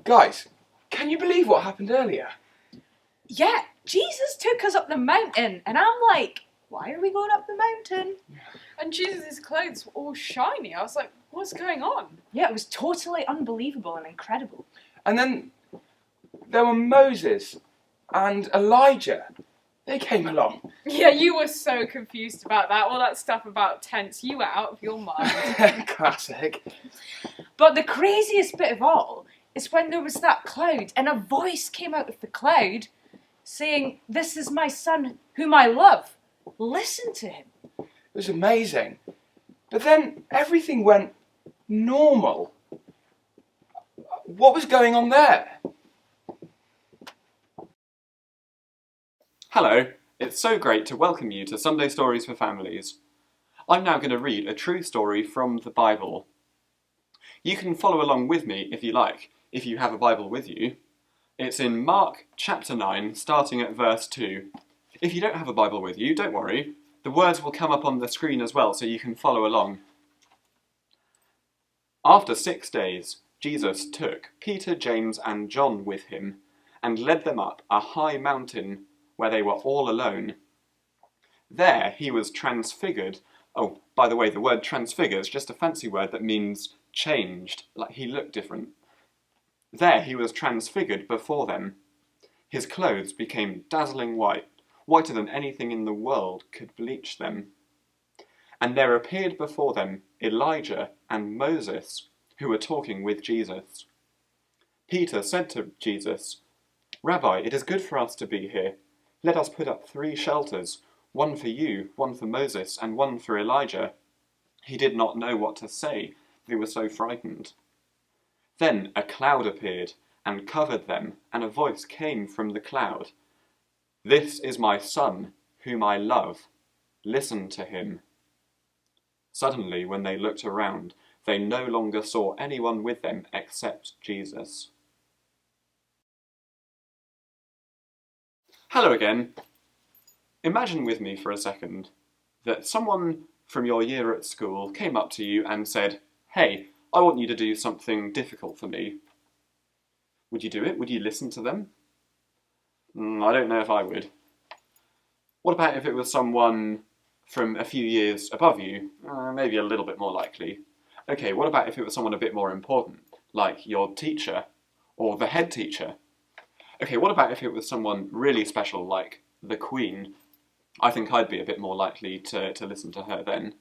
Guys, can you believe what happened earlier? Yeah, Jesus took us up the mountain, and I'm like, why are we going up the mountain? And Jesus' clothes were all shiny. I was like, what's going on? Yeah, it was totally unbelievable and incredible. And then there were Moses and Elijah. They came along. Yeah, you were so confused about that. All that stuff about tents, you were out of your mind. Classic. But the craziest bit of all is when there was that cloud, and a voice came out of the cloud saying, "This is my son whom I love. Listen to him." It was amazing. But then everything went normal. What was going on there? Hello, it's so great to welcome you to Sunday Stories for Families. I'm now going to read a true story from the Bible. You can follow along with me if you like, if you have a Bible with you. It's in Mark chapter 9, starting at verse 2. If you don't have a Bible with you, don't worry. The words will come up on the screen as well, so you can follow along. After 6 days, Jesus took Peter, James and John with him and led them up a high mountain where they were all alone. There he was transfigured. Oh, by the way, the word transfigured is just a fancy word that means changed, like he looked different. There he was transfigured before them. His clothes became dazzling white, whiter than anything in the world could bleach them. And there appeared before them Elijah and Moses, who were talking with Jesus. Peter said to Jesus, "Rabbi, it is good for us to be here. Let us put up 3 shelters, one for you, one for Moses, and one for Elijah." He did not know what to say. They were so frightened. Then a cloud appeared and covered them, and a voice came from the cloud. "This is my son, whom I love. Listen to him." Suddenly, when they looked around, they no longer saw anyone with them except Jesus. Hello again. Imagine with me for a second that someone from your year at school came up to you and said, "Hey, I want you to do something difficult for me." Would you do it? Would you listen to them? I don't know if I would. What about if it was someone from a few years above you? Maybe a little bit more likely. Okay, what about if it was someone a bit more important, like your teacher or the head teacher? Okay, what about if it was someone really special, like the Queen? I think I'd be a bit more likely to listen to her then.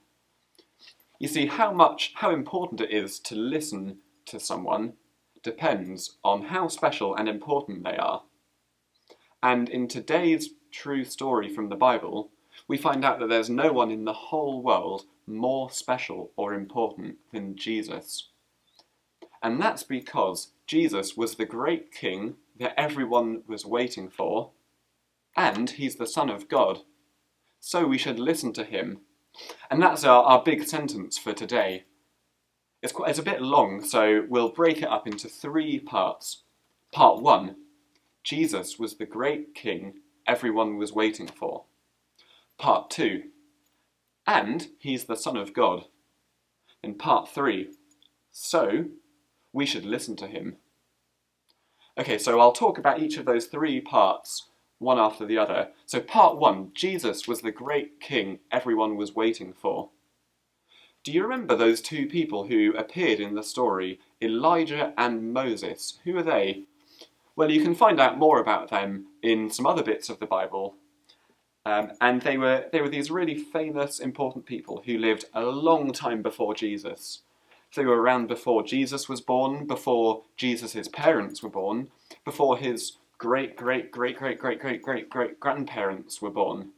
You see, how important it is to listen to someone depends on how special and important they are. And in today's true story from the Bible, we find out that there's no one in the whole world more special or important than Jesus. And that's because Jesus was the great king that everyone was waiting for, and he's the Son of God. So we should listen to him. And that's our big sentence for today. It's a bit long, so we'll break it up into 3 parts. Part 1, Jesus was the great king everyone was waiting for. Part 2, and he's the Son of God. In part 3, so we should listen to him. Okay, so I'll talk about each of those 3 parts, one after the other. So part 1, Jesus was the great king everyone was waiting for. Do you remember those 2 people who appeared in the story, Elijah and Moses? Who are they? Well, you can find out more about them in some other bits of the Bible. And they were these really famous, important people who lived a long time before Jesus. They were around before Jesus was born, before Jesus' parents were born, before his great-great-great-great-great-great-great-great-grandparents were born.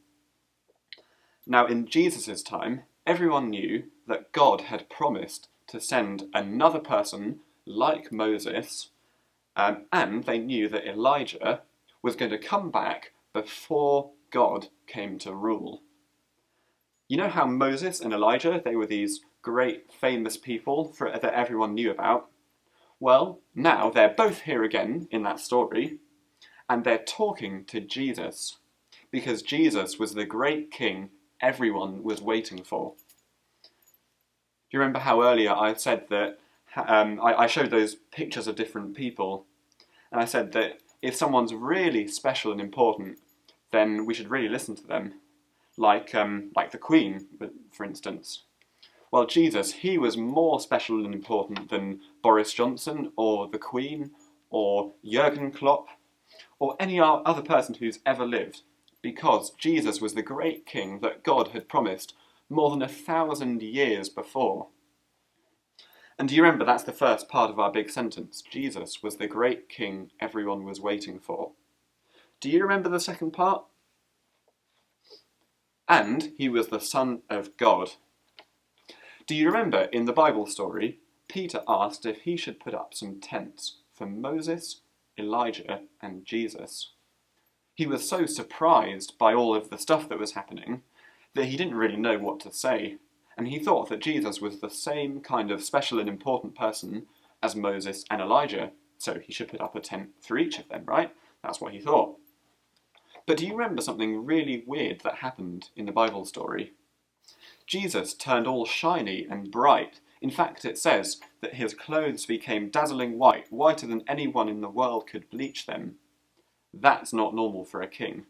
Now, in Jesus' time, everyone knew that God had promised to send another person like Moses, and they knew that Elijah was going to come back before God came to rule. You know how Moses and Elijah, they were these great famous people that everyone knew about? Well, now they're both here again in that story, and they're talking to Jesus, because Jesus was the great king everyone was waiting for. Do you remember how earlier I said that I showed those pictures of different people, And I said that if someone's really special and important, then we should really listen to them. Like the Queen, for instance. Well, Jesus, he was more special and important than Boris Johnson, or the Queen, or Jurgen Klopp, or any other person who's ever lived, because Jesus was the great king that God had promised more than 1,000 years before. And do you remember that's the first part of our big sentence? Jesus was the great king everyone was waiting for. Do you remember the second part? And he was the Son of God. Do you remember in the Bible story, Peter asked if he should put up some tents for Moses, Elijah, and Jesus? He was so surprised by all of the stuff that was happening that he didn't really know what to say, and he thought that Jesus was the same kind of special and important person as Moses and Elijah, so he should put up a tent for each of them, right? That's what he thought. But do you remember something really weird that happened in the Bible story? Jesus turned all shiny and bright. In fact, it says that his clothes became dazzling white, whiter than anyone in the world could bleach them. That's not normal for a king.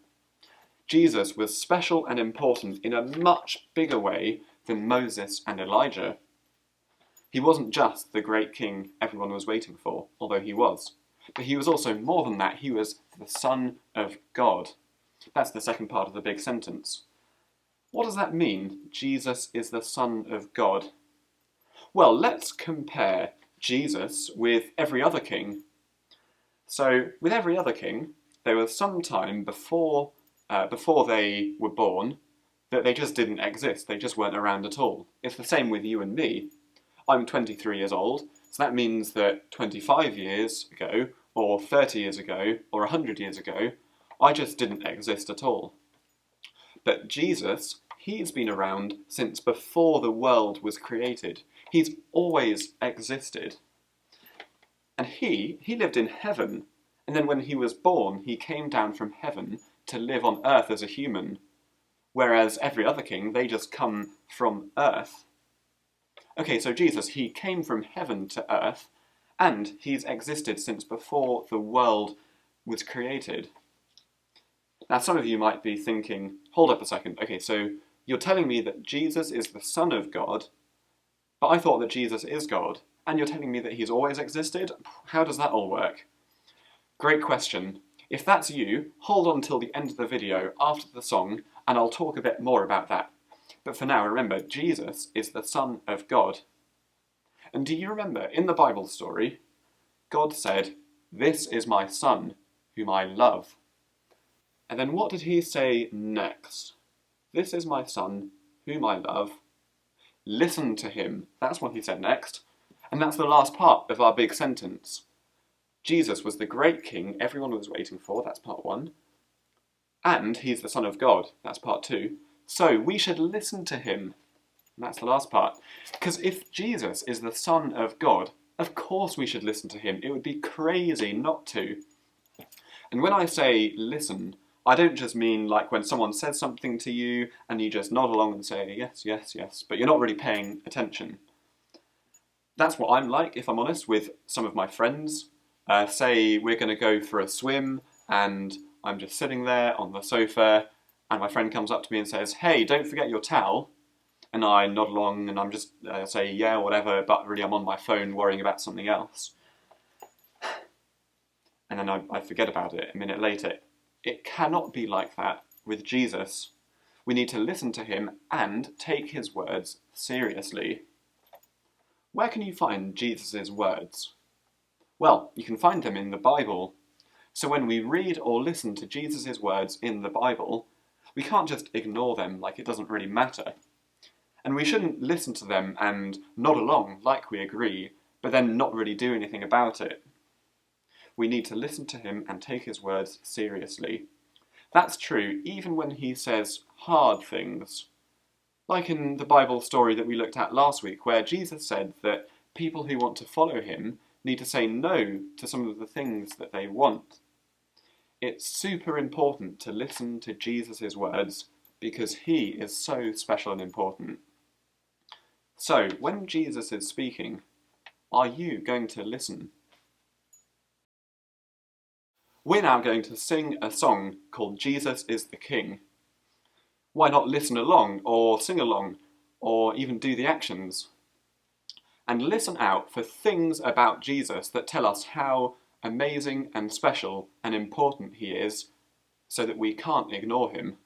Jesus was special and important in a much bigger way than Moses and Elijah. He wasn't just the great king everyone was waiting for, although he was. But he was also more than that. He was the Son of God. That's the second part of the big sentence. What does that mean, Jesus is the Son of God? Well, let's compare Jesus with every other king. So, with every other king, there was some time before they were born that they just didn't exist. They just weren't around at all. It's the same with you and me. I'm 23 years old, so that means that 25 years ago, or 30 years ago, or 100 years ago, I just didn't exist at all. But Jesus, he's been around since before the world was created. He's always existed. And he lived in heaven, and then when he was born, he came down from heaven to live on earth as a human, whereas every other king, they just come from earth. Okay, so Jesus, he came from heaven to earth, and he's existed since before the world was created. Now, some of you might be thinking, hold up a second, okay, so you're telling me that Jesus is the Son of God, but I thought that Jesus is God, and you're telling me that he's always existed? How does that all work? Great question. If that's you, hold on till the end of the video after the song, and I'll talk a bit more about that. But for now, remember, Jesus is the Son of God. And do you remember, in the Bible story, God said, "This is my Son, whom I love." And then what did he say next? This is my Son, whom I love. Listen to him. That's what he said next. And that's the last part of our big sentence. Jesus was the great king everyone was waiting for. That's part one. And he's the Son of God. That's part two. So we should listen to him. And that's the last part. Because if Jesus is the Son of God, of course we should listen to him. It would be crazy not to. And when I say listen, I don't just mean like when someone says something to you and you just nod along and say yes, yes, yes, but you're not really paying attention. That's what I'm like, if I'm honest, with some of my friends. Say we're going to go for a swim and I'm just sitting there on the sofa and my friend comes up to me and says, "Hey, don't forget your towel." And I nod along and I'm just say, yeah, whatever, but really I'm on my phone worrying about something else. And then I forget about it a minute later. It cannot be like that with Jesus. We need to listen to him and take his words seriously. Where can you find Jesus' words? Well, you can find them in the Bible. So when we read or listen to Jesus' words in the Bible, we can't just ignore them like it doesn't really matter. And we shouldn't listen to them and nod along like we agree, but then not really do anything about it. We need to listen to him and take his words seriously. That's true even when he says hard things. Like in the Bible story that we looked at last week, where Jesus said that people who want to follow him need to say no to some of the things that they want. It's super important to listen to Jesus' words because he is so special and important. So, when Jesus is speaking, are you going to listen? we're now going to sing a song called Jesus is the King. Why not listen along, or sing along, or even do the actions? And listen out for things about Jesus that tell us how amazing and special and important he is, so that we can't ignore him.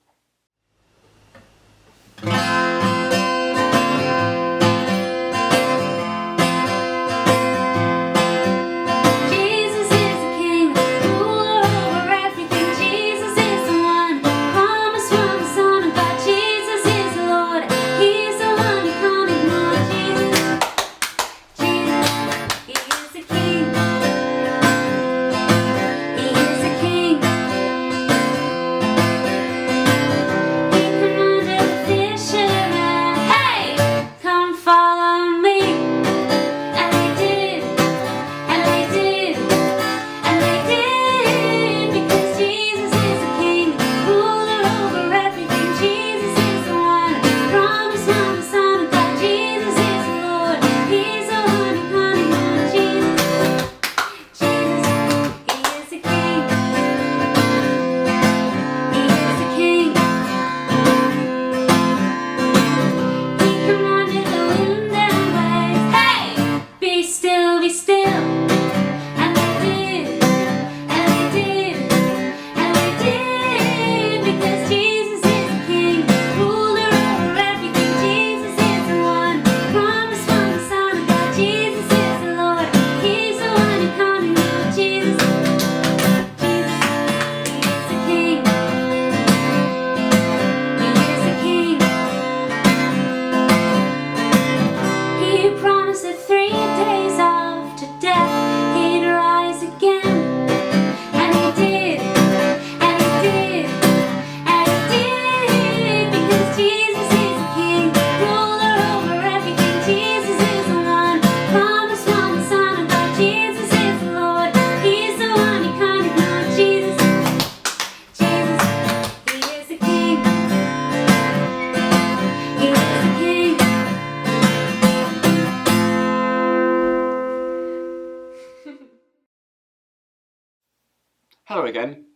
Hello again.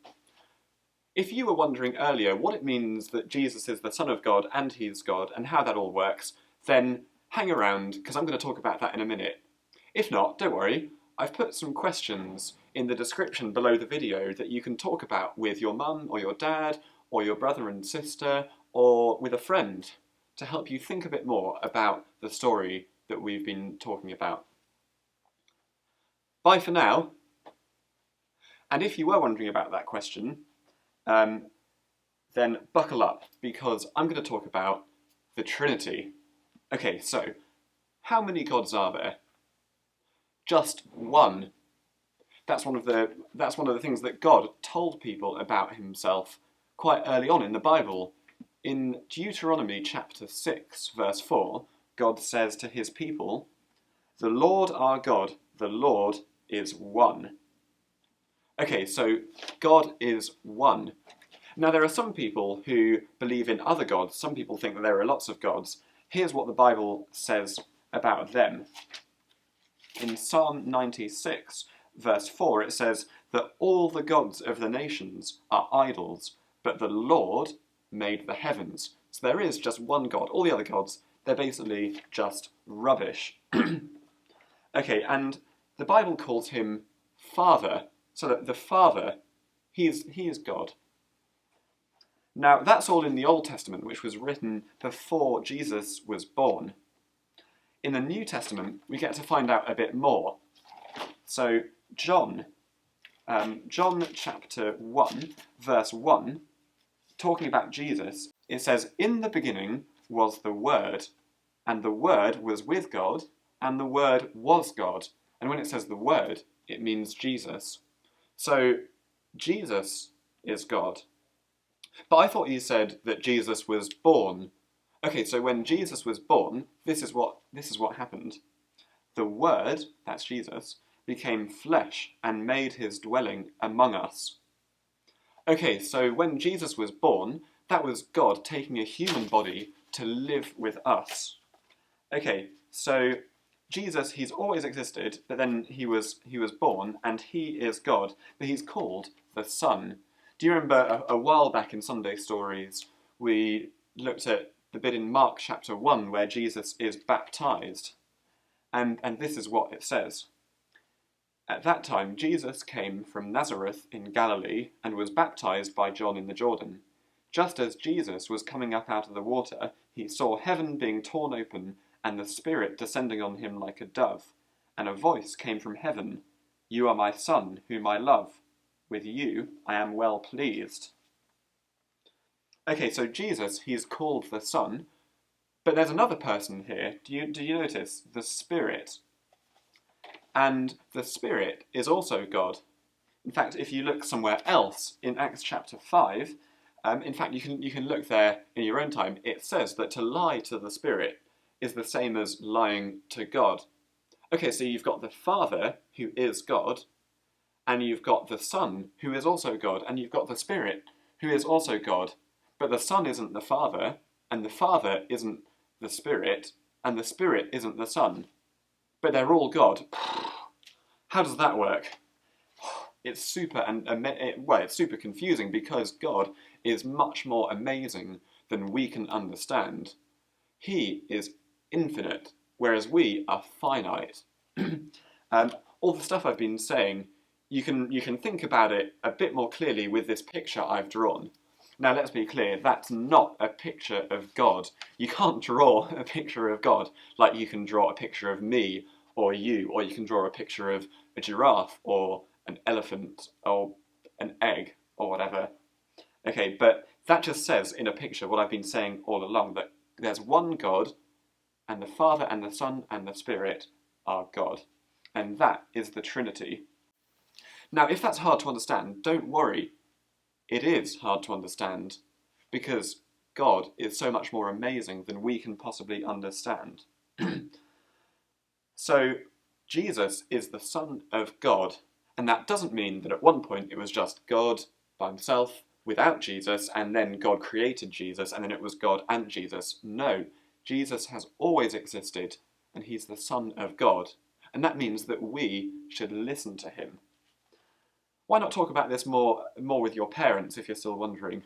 If you were wondering earlier what it means that Jesus is the Son of God and he's God and how that all works, then hang around because I'm going to talk about that in a minute. If not, don't worry, I've put some questions in the description below the video that you can talk about with your mum or your dad or your brother and sister or with a friend to help you think a bit more about the story that we've been talking about. Bye for now. And if you were wondering about that question, then buckle up, because I'm going to talk about the Trinity. Okay, so, how many gods are there? Just one. That's one of the things that God told people about himself quite early on in the Bible. In Deuteronomy chapter 6, verse 4, God says to his people, "The Lord our God, the Lord is one." Okay, so God is one. Now there are some people who believe in other gods. Some people think that there are lots of gods. Here's what the Bible says about them. In Psalm 96, verse 4, it says that all the gods of the nations are idols, but the Lord made the heavens. So there is just one God. All the other gods, they're basically just rubbish. Okay, and the Bible calls him Father. So that the Father, he is God. Now, that's all in the Old Testament, which was written before Jesus was born. In the New Testament, we get to find out a bit more. So, John chapter 1, verse 1, talking about Jesus, it says, "In the beginning was the Word, and the Word was with God, and the Word was God." And when it says the Word, it means Jesus. So, Jesus is God. But I thought you said that Jesus was born. Okay, so when Jesus was born, this is what happened. The Word, that's Jesus, became flesh and made his dwelling among us. Okay, so when Jesus was born, that was God taking a human body to live with us. Okay, so Jesus, he's always existed, but then he was born, and he is God, but he's called the Son. Do you remember a while back in Sunday Stories, we looked at the bit in Mark chapter 1 where Jesus is baptized? And this is what it says. At that time, Jesus came from Nazareth in Galilee and was baptized by John in the Jordan. Just as Jesus was coming up out of the water, he saw heaven being torn open and the Spirit descending on him like a dove. And a voice came from heaven, "You are my Son, whom I love. With you I am well pleased." Okay, so Jesus, he's called the Son, but there's another person here. Do you notice? The Spirit. And the Spirit is also God. In fact, if you look somewhere else in Acts chapter 5, in fact, you can look there in your own time. It says that to lie to the Spirit is the same as lying to God. Okay, so you've got the Father, who is God, and you've got the Son, who is also God, and you've got the Spirit, who is also God. But the Son isn't the Father, and the Father isn't the Spirit, and the Spirit isn't the Son. But they're all God. How does that work? It's super it's super confusing because God is much more amazing than we can understand. He is infinite, whereas we are finite. All the stuff I've been saying, you can think about it a bit more clearly with this picture I've drawn. Now let's be clear, that's not a picture of God. You can't draw a picture of God like you can draw a picture of me or you, or you can draw a picture of a giraffe or an elephant or an egg or whatever. Okay, but that just says in a picture what I've been saying all along, that there's one God, and the Father and the Son and the Spirit are God. And that is the Trinity. Now, if that's hard to understand, don't worry. It is hard to understand, because God is so much more amazing than we can possibly understand. So, Jesus is the Son of God, and that doesn't mean that at one point it was just God by himself, without Jesus, and then God created Jesus, and then it was God and Jesus. No, Jesus has always existed, and he's the Son of God, and that means that we should listen to him. Why not talk about this more with your parents if you're still wondering?